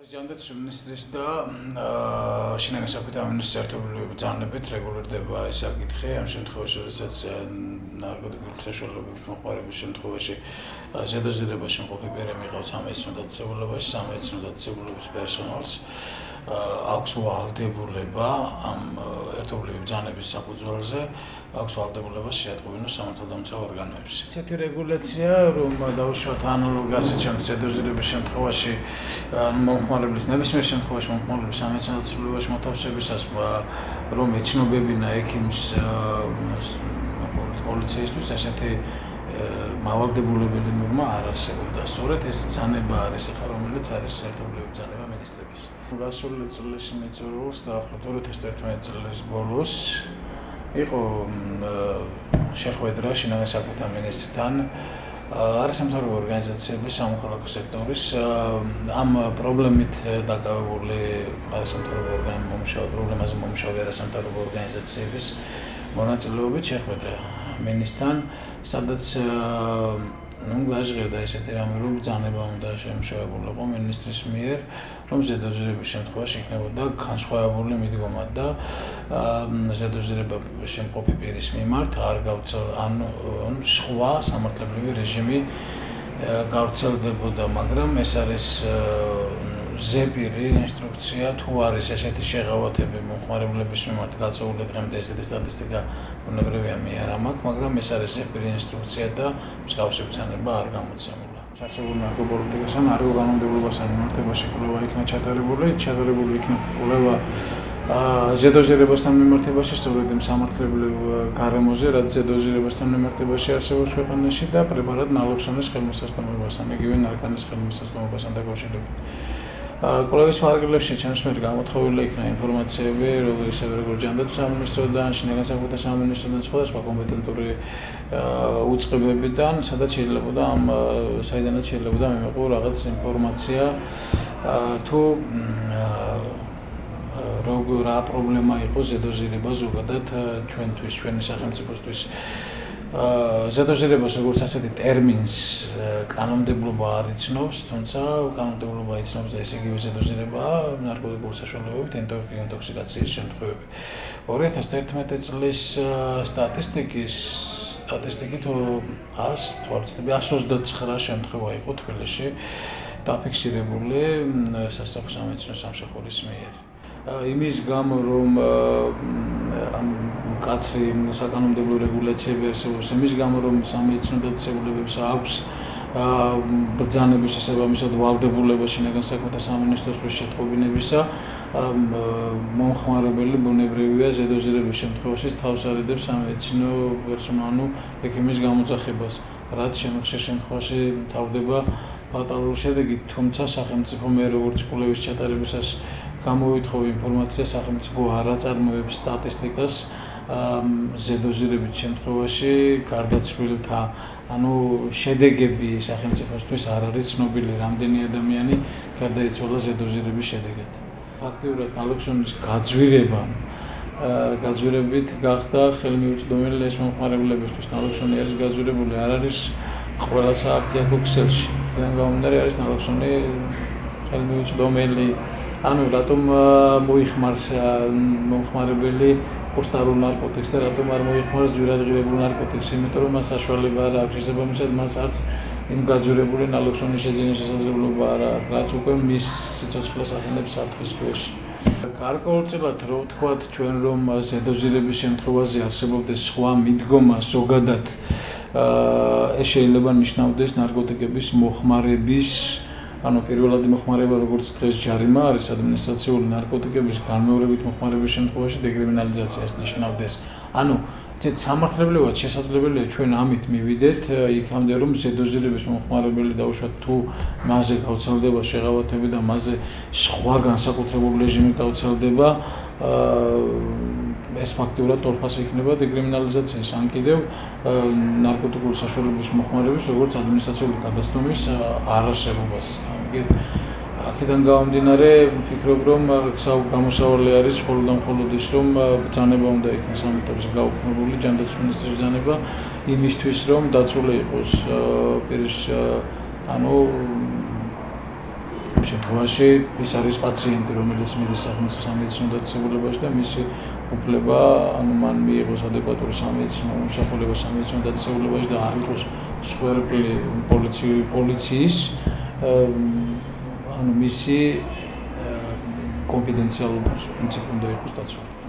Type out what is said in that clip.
Ჟანდაც მინისტრის და შინაგან საქმეთა მინისტრის ერთობლივი ბრძანებით რეგულირდება ეს საკითხი ამ შემთხვევაში, როდესაც ნარკოტიკული საშუალებების მოხმარების შემთხვევაში ზედაზირებაში მყოფი პირი მიყავს სამედიცინო დაწესებულებაში, სამედიცინო დაწესებულების პერსონალს აქვს ვალდებულება ამ ერთობლივი ბრძანების საფუძველზე აქვს ვალდებულება შეატყობინოს სამართალდამცავ ორგანოებს. Ესეთი რეგულაცია, რომ დაუშვათ ანალოგი ასეთ ზედაზირების შემთხვევაში მომხმარებლის ნებისმიერ შემთხვევაში მომხმარებლის სამედიცინო დაწესებულებაში მოთავსებისას რომ ეცნობებინა ექიმს პოლიციისთვის ესეთი მავალდებულებელი ნორმა არ არსებობდა. სწორედ ეს ბრძანება არის ახლა, რომელიც არის ერთობლივი ბრძანება მინისტრების. გასული წლის მიწურულს დაახლოებით 2011 წლის ბოლოს იყო შეხვედრა შინაგან საქმეთა მინისტრთან არასამთავრობო ორგანიზაციების სამოქალაქო სექტორის ამ პრობლემით დაკავებული არასამთავრობო პრობლემაზე მომუშავე არასამთავრობო ორგანიზაციების მონაწილეობით შეხვედრა მინისტრთან, სადაც გაჟღერდა ესეთი რამე, რომ ბრძანება უნდა შემუშავებულიყო მინისტრის მიერ, რომ ზედაზირების შემთხვევაში იქნებოდა განსხვავებული მიდგომა და ზედაზირება შემყოფი პირის მიმართ არ ან სხვა სამართლებრივი რეჟიმი გავრცელდებოდა, მაგრამ ეს არის ზეპირი ინსტრუქცია, თუ არის ესეთი შეღავათები მომხმარებლების მიმართ გაწეული დღემდე ესეთი სტატისტიკა ბუნებრივია მე არ მაქვს, მაგრამ ეს არის ზეპირი ინსტრუქცია და მსგავსი ბრძანება არ გამოცემულა. Სასწავლო ნარკოპოლიტიკასთან არგანონდებულობასთან მიმართებაში კვლევა იქნა ჩატარებული იქნა კვლევა ზედაზირებასთან მიმართებაში, სწორედ იმ სამართლებრივ გარემოზე, რაც ზედაზირებასთან მიმართებაში არსებობს ქვეყანაში და პრეპარატ ნალოქსონის ხელმისაწვდომობასთან, იგივე ნარკანის ხელმისაწვდომობასთან დაკავშირებით. კვლევის ფარგლებში ჩემსმერ გამოთხოვილი იქნა ინფორმაციები, როგორც ჟანდაც სამინისტროდან, შინაგან საქმეთა სამინისტროდან, სხვადასხვა კომპეტენტური უწყებებიდან, სადაც შეიძლებოდა საიდანაც შეიძლება მივიღო რაღაც ინფორმაცია თუ რა პრობლემა იყო ზედაზირება ზოგადად ჩვენთვის, ჩვენი სახელმწიფოსთვის. ზედაზირებას როგორც ასეთი ტერმინს კანონმდებლობა არ იცნობს, თუმცა კანონმდებლობა იცნობს და ესე იგივე ზედაზირებაა ნარკოტიკული საშუალებებით ინტოქსიკაციის შემთხვევები. 2011 წლის სტატისტიკით 129 შემთხვევა იყო თბილისში დაფიქსირებული სასწრაფო სამედიცინო სამსახურის მიერ. იმის გამო რომ ამ კაცრი საკანონმდებლო რეგულაციები არსებობს, იმის გამო რომ სამედიცინო დაწესებულებებს აქვს ბრძანების შესაბამისად ვალდებულება შინაგან საქმეთა სამინისტროსთვის შეტყობინებისა, მომხმარებელი ბუნებრივია ზედაზირების შემთხვევაში თავს არიდებს სამედიცინო პერსონალ ექიმის გამოძახებას, რაც შემდგარ შემთხვევაში თავდება ფატალური შედეგით, თუმცა სახელმწიფო მე როგორც კვლევის ჩატარებისას გამოვითხოვ ინფორმაცია სახელმწიფო არ აწარმოებს სტატისტიკას ზედაზირების შემთხვევაში გარდაცვლილთა შედეგები სახელმწიფოსთვის არ არის ცნობილი, რამდენი ადამიანი გარდაიცვალა ზედაზირების შედეგად. ფაქტიურად ნალოქსონის გაძვირებით გახდა ხელმიუწვდომელი ეს მომხმარებლებისთვის. ნალოქსონი არის გაძვირებული, არ არის ყველა სააფთიაქო ქსელში. ამან გამომდინარე არის ნალოქსონი ხელმიუწვდომელი. რატომ მოიხმარს მომხმარებელი კურსტარულ ნარკოტიკს და რატომ არ მოიხმარს ძვირადღირებულ ნარკოტიკს? იმიტომ რომ მას საშუალება არ აქვს, შესაბამისად მას არც იმ გაძვირებული ნალოქსონის შეძენის შესაძლებლობა არ აქვს, რაც უკვე მის სიცოცხლეს ახდენებს საფრთხის ქვეშ. გარკვეულწილად რო ვთქვათ ჩვენ რომ ზედაზირების შემთხვევაში არსებობდეს სხვა მიდგომა ზოგადად, ეს შეიძლება ნიშნავდეს ნარკოტიკების მოხმარების პირველადი მოხმარება როგორც დღეს ჯარიმა არის ადმინისტრაციული ნარკოტიკების განმეორებით მოხმარების შემთხვევაში დეკრიმინალიზაციას ნიშნავდეს. ცეთ სამართლებრივად შესაძლებელია ჩვენ ამით მივიდეთ იქამდე რომ ზედაზირების მომხმარებელი დაუშვათ თუ მასზე გავრცელდება შეღავათები და მასზე სხვა განსაკუთრებული რეჟიმი გავრცელდება, ეს ფაქტიურად თორფას იქნება დეკრიმინალიზაციის ან კიდევ ნარკოტიკული საშუალების მოხმარების როგორც ადმინისტრაციული გადასტომის არარსებობას. აქედან გამომდინარე ვფიქრობ რომ გამოსავალი არის მხოლოდ და მხოლოდ ის რომ ბრძანება უნდა იქნას ამ ეტაპზე გაუქმებული ჟანდაც მინისტრის ბრძანება იმისთვის რომ დაცული იყოს პირის შემთხვევაში ის არის პაციენტი, რომელიც მიდის სახელმწიფო სამედიცინო დაწესებულებაში და მისი უფლება, ანუ მან მიიღოს ადეკვატური სამედიცინო უსაფრთხოება სამედიცინო დაწესებულებაში და არ იყოს მსხვერპლი პოლიციის, ანუ მისი კონფიდენციალობის პრინციპი უნდა იყოს დაცული.